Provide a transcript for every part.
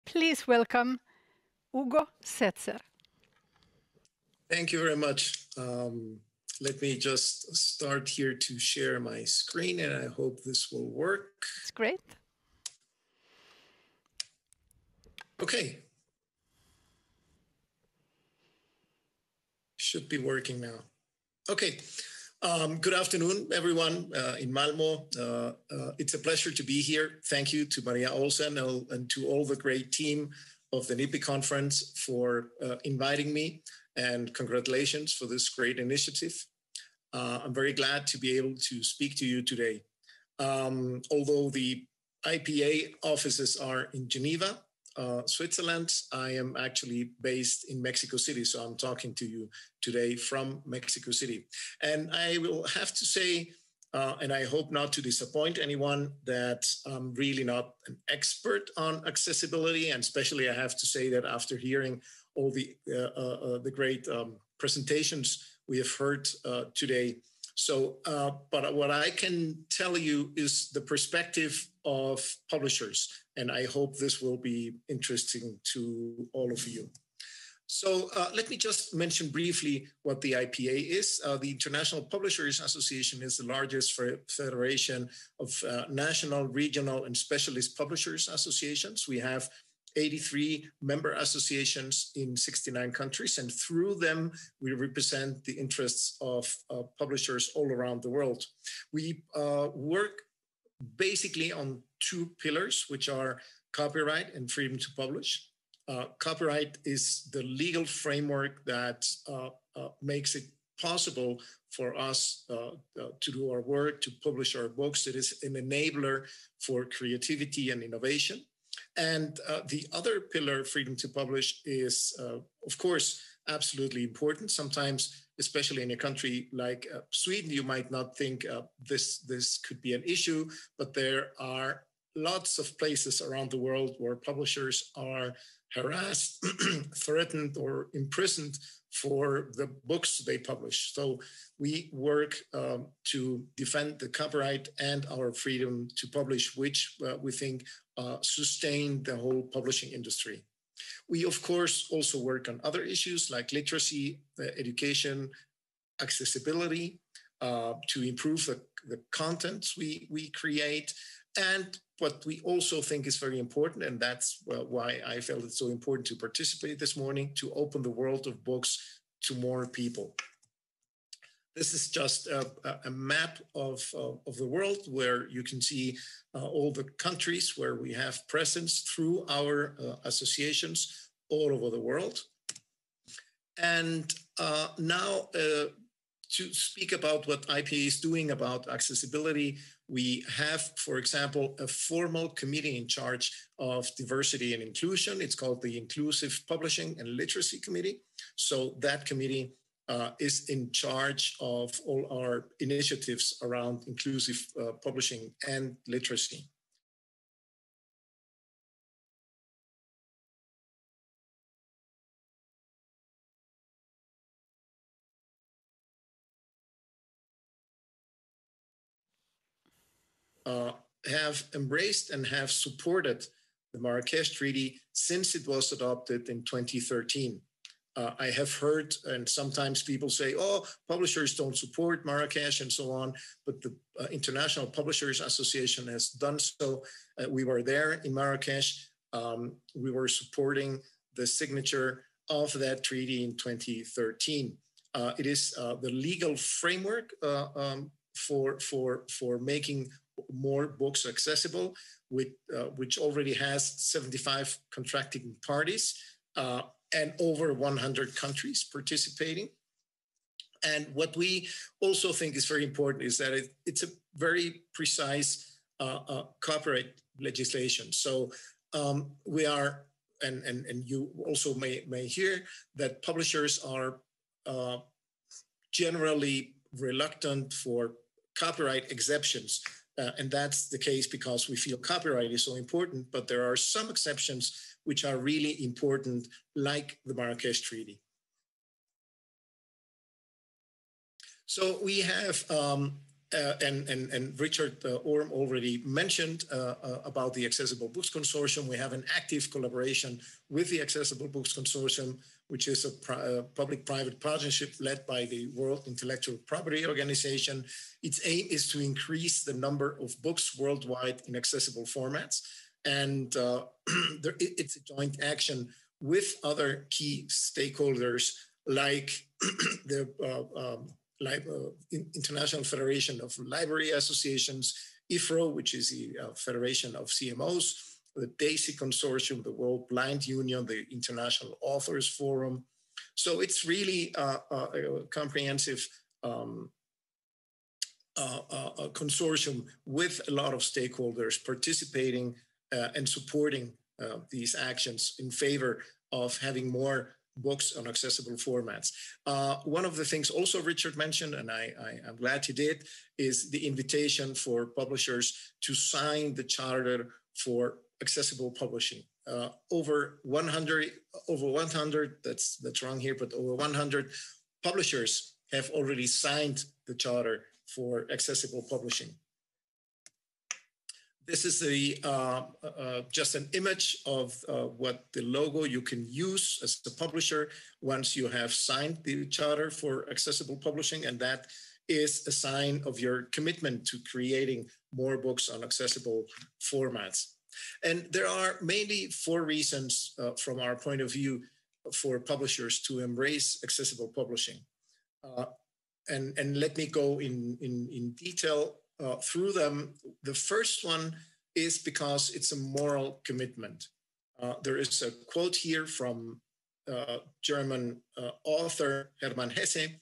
Please welcome Hugo Setzer. Thank you very much. Let me just start here to share my screen, and I hope this will work. It's great. Okay. Should be working now. Okay. Good afternoon, everyone in Malmo. It's a pleasure to be here. Thank you to Maria Olsen and to all the great team of the NIPI conference for inviting me, and congratulations for this great initiative. I'm very glad to be able to speak to you today. Although the IPA offices are in Geneva, Switzerland, I am actually based in Mexico City, so I'm talking to you today from Mexico City. And I will have to say, and I hope not to disappoint anyone, that I'm really not an expert on accessibility, and especially I have to say that after hearing all the great presentations we have heard today. So, but what I can tell you is the perspective of publishers, and I hope this will be interesting to all of you. So let me just mention briefly what the IPA is. The International Publishers Association is the largest federation of national, regional, and specialist publishers associations. We have 83 member associations in 69 countries, and through them, we represent the interests of publishers all around the world. We work basically on two pillars, which are copyright and freedom to publish. Copyright is the legal framework that makes it possible for us to do our work, to publish our books. It is an enabler for creativity and innovation. And the other pillar, freedom to publish, is, of course, absolutely important. Sometimes, especially in a country like Sweden, you might not think this could be an issue, but there are lots of places around the world where publishers are harassed, threatened, or imprisoned for the books they publish. So we work to defend the copyright and our freedom to publish, which we think sustain the whole publishing industry. We, of course, also work on other issues like literacy, education, accessibility, to improve the contents we create. And what we also think is very important, and that's why I felt it's so important to participate this morning, to open the world of books to more people. This is just a map of the world where you can see all the countries where we have presence through our associations all over the world. And now to speak about what IPA is doing about accessibility, we have, for example, a formal committee in charge of diversity and inclusion. It's called the Inclusive Publishing and Literacy Committee. So that committee is in charge of all our initiatives around inclusive publishing and literacy. Have embraced and have supported the Marrakesh Treaty since it was adopted in 2013. I have heard, and sometimes people say, oh, publishers don't support Marrakesh and so on, but the International Publishers Association has done so. We were there in Marrakesh. We were supporting the signature of that treaty in 2013. It is the legal framework for making more books accessible, which already has 75 contracting parties and over 100 countries participating. And what we also think is very important is that it's a very precise copyright legislation. So we are, and you also may hear that publishers are generally reluctant for copyright exceptions. And that's the case because we feel copyright is so important, but there are some exceptions which are really important, like the Marrakesh Treaty. So we have and Richard Orme already mentioned about the Accessible Books Consortium. We have an active collaboration with the Accessible Books Consortium, which is a public-private partnership led by the World Intellectual Property Organization. Its aim is to increase the number of books worldwide in accessible formats. And it's a joint action with other key stakeholders like the International Federation of Library Associations, IFRO, which is the Federation of CMOs, the DAISY Consortium, the World Blind Union, the International Authors Forum. So it's really a comprehensive consortium with a lot of stakeholders participating and supporting these actions in favor of having more books on accessible formats. One of the things also Richard mentioned, and I'm glad he did, is the invitation for publishers to sign the charter for accessible publishing. Over 100, that's wrong here, but over 100 publishers have already signed the charter for accessible publishing. This is just an image of what the logo you can use as a publisher once you have signed the charter for accessible publishing, and that is a sign of your commitment to creating more books on accessible formats. And there are mainly 4 reasons from our point of view for publishers to embrace accessible publishing. And let me go in detail through them. The first one is because it's a moral commitment. There is a quote here from German author Hermann Hesse,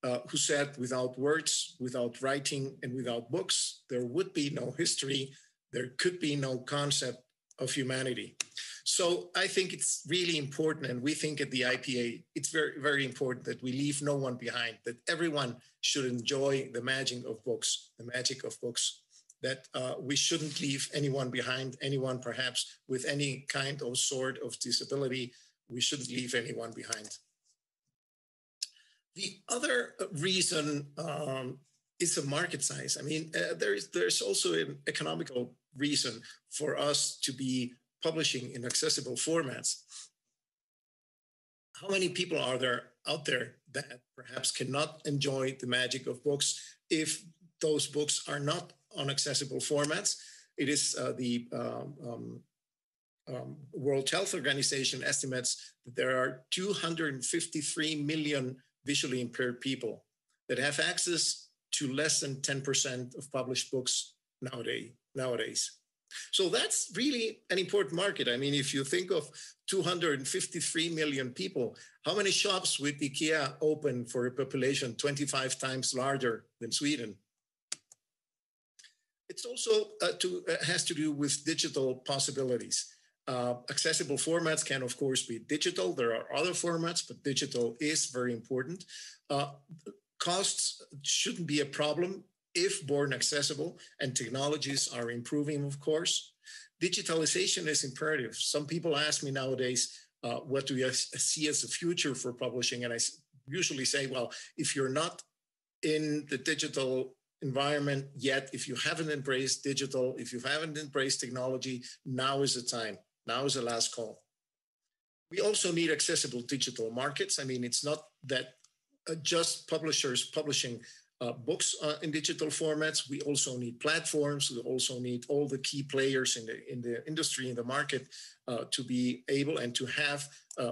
who said, "Without words, without writing, and without books, there would be no history, there could be no concept of humanity." So I think it's really important, and we think at the IPA, it's very, very important that we leave no one behind, that everyone should enjoy the magic of books, that we shouldn't leave anyone behind, anyone perhaps with any kind or sort of disability, we shouldn't leave anyone behind. The other reason is the market size. I mean, there's also an economical reason for us to be publishing in accessible formats. How many people are there out there that perhaps cannot enjoy the magic of books if those books are not on accessible formats? It is the World Health Organization estimates that there are 253 million visually impaired people that have access to less than 10% of published books nowadays. So that's really an important market. I mean, if you think of 253 million people, how many shops would IKEA open for a population 25 times larger than Sweden? It's also has to do with digital possibilities. Accessible formats can, of course, be digital. There are other formats, but digital is very important. Costs shouldn't be a problem if born accessible, and technologies are improving, of course. Digitalization is imperative. Some people ask me nowadays, what do you see as the future for publishing? And I usually say, well, if you're not in the digital environment yet, if you haven't embraced digital, if you haven't embraced technology, now is the time. Now is the last call. We also need accessible digital markets. I mean, it's not that just publishers publishing books in digital formats. We also need platforms. We also need all the key players in the industry, in the market, to be able and to have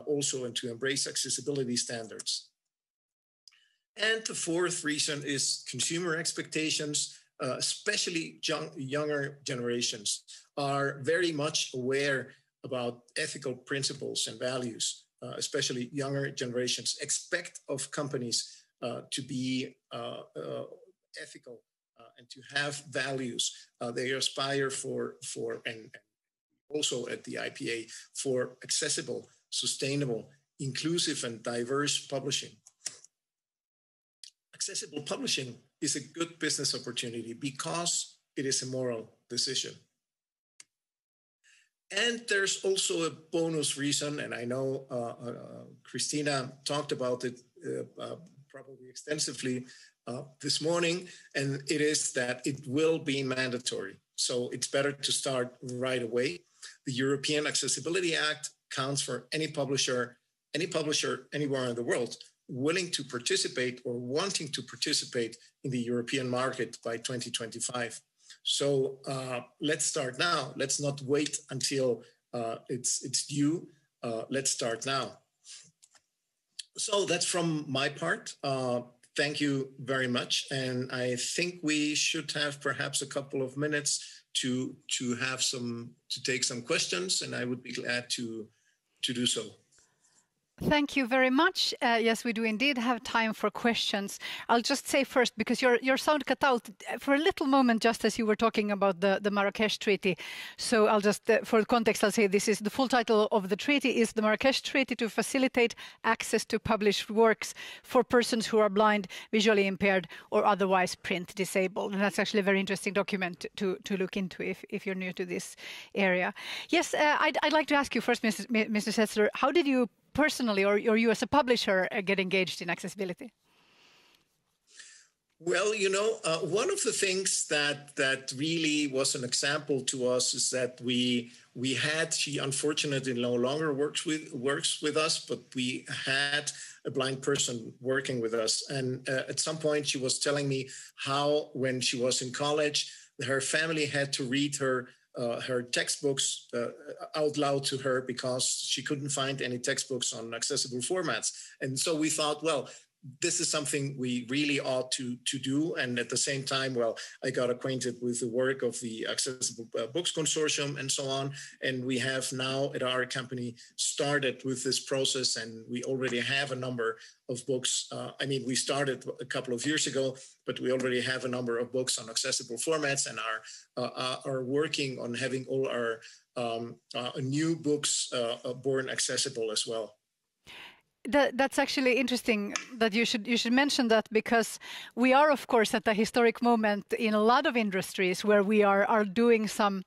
also and to embrace accessibility standards. And the fourth reason is consumer expectations, especially younger generations are very much aware about ethical principles and values, especially younger generations expect of companies to be ethical and to have values. They aspire for and also at the IPA for accessible, sustainable, inclusive, and diverse publishing. Accessible publishing is a good business opportunity because it is a moral decision. And there's also a bonus reason, and I know Christina talked about it probably extensively, this morning, and it is that it will be mandatory. So it's better to start right away. The European Accessibility Act counts for any publisher anywhere in the world willing to participate or wanting to participate in the European market by 2025. So let's start now. Let's not wait until it's due. Let's start now. So that's from my part. Thank you very much. And I think we should have perhaps a couple of minutes to take some questions, and I would be glad to do so. Thank you very much. Yes, we do indeed have time for questions. I'll just say first, because your sound cut out for a little moment just as you were talking about the Marrakesh Treaty. So I'll just, for context, I'll say this is the full title of the treaty is the Marrakesh Treaty to facilitate access to published works for persons who are blind, visually impaired, or otherwise print disabled. And that's actually a very interesting document to look into if you're new to this area. Yes, I'd like to ask you first, Mr. Setzer, how did you personally, or you as a publisher, get engaged in accessibility? Well, you know, one of the things that really was an example to us is that she unfortunately no longer works with us, but we had a blind person working with us. And at some point she was telling me how when she was in college, her family had to read her textbooks out loud to her because she couldn't find any textbooks on accessible formats. And so we thought, well, this is something we really ought to do. And at the same time, well, I got acquainted with the work of the Accessible Books Consortium and so on. And we have now at our company started with this process, and we already have a number of books. I mean, we started a couple of years ago, but we already have a number of books on accessible formats and are working on having all our new books born accessible as well. That's actually interesting that you should mention that, because we are, of course, at a historic moment in a lot of industries where we are doing some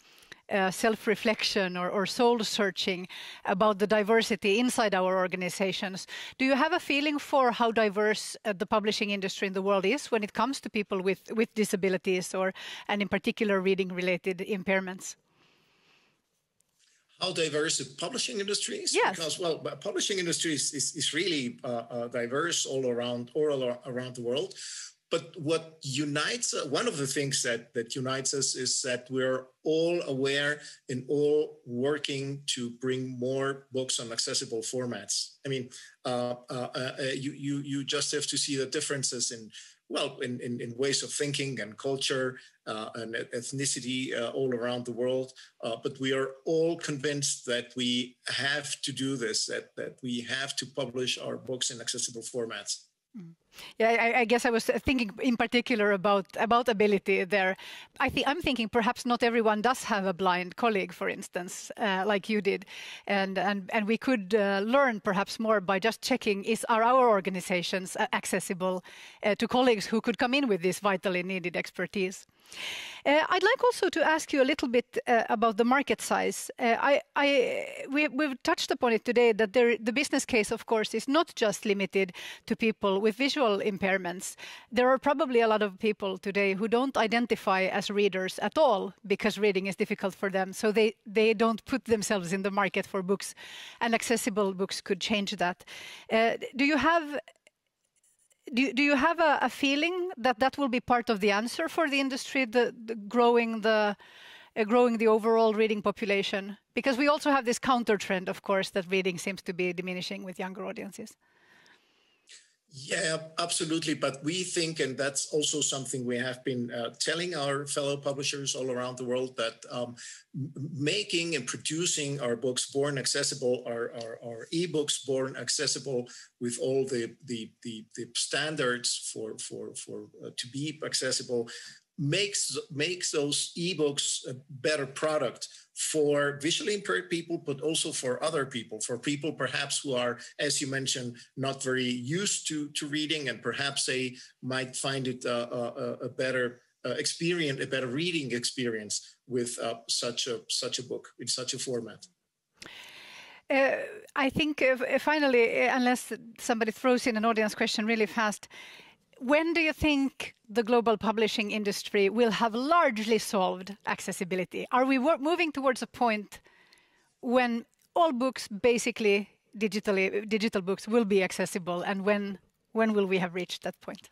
self-reflection or soul-searching about the diversity inside our organizations. Do you have a feeling for how diverse the publishing industry in the world is when it comes to people with disabilities and in particular reading-related impairments? How diverse the publishing industry is? Yes. Because, well, publishing industry is really diverse all around the world. But what unites, one of the things that unites us is that we're all aware and all working to bring more books on accessible formats. I mean, you just have to see the differences in ways of thinking and culture and ethnicity all around the world. But we are all convinced that we have to do this, that we have to publish our books in accessible formats. Yeah, I guess I was thinking in particular about ability there. I'm thinking perhaps not everyone does have a blind colleague, for instance, like you did, and we could learn perhaps more by just checking are our organizations accessible to colleagues who could come in with this vitally needed expertise. I'd like also to ask you a little bit about the market size. We've touched upon it today that the business case, of course, is not just limited to people with visual impairments. There are probably a lot of people today who don't identify as readers at all because reading is difficult for them. So they don't put themselves in the market for books, and accessible books could change that. Do you have a feeling that will be part of the answer for the industry, growing the overall reading population? Because we also have this counter trend, of course, that reading seems to be diminishing with younger audiences. Yeah, absolutely. But we think, and that's also something we have been telling our fellow publishers all around the world, that making and producing our books born accessible, our ebooks born accessible with all the standards for to be accessible, makes those ebooks a better product for visually impaired people, but also for other people, for people perhaps who are, as you mentioned, not very used to reading, and perhaps they might find it a better experience, a better reading experience with such a book in such a format. I think finally, unless somebody throws in an audience question really fast, when do you think the global publishing industry will have largely solved accessibility? Are we moving towards a point when all books, basically digital books, will be accessible, and when will we have reached that point?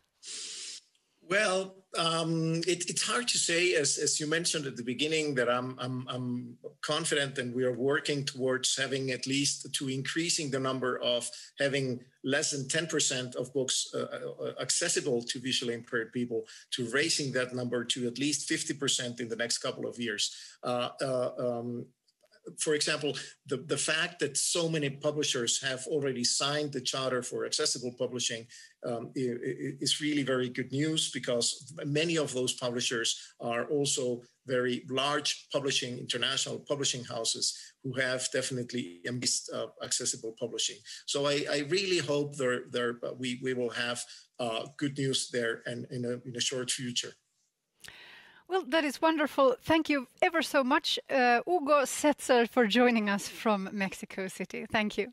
Well, it's hard to say, as you mentioned at the beginning, that I'm confident, and we are working towards having at least to increasing the number of having less than 10% of books accessible to visually impaired people, to raising that number to at least 50% in the next couple of years. For example, the fact that so many publishers have already signed the Charter for Accessible Publishing is really very good news, because many of those publishers are also very large international publishing houses who have definitely embraced accessible publishing. So I really hope we will have good news there and in a short future. Well, that is wonderful. Thank you ever so much, Hugo Setzer, for joining us from Mexico City. Thank you.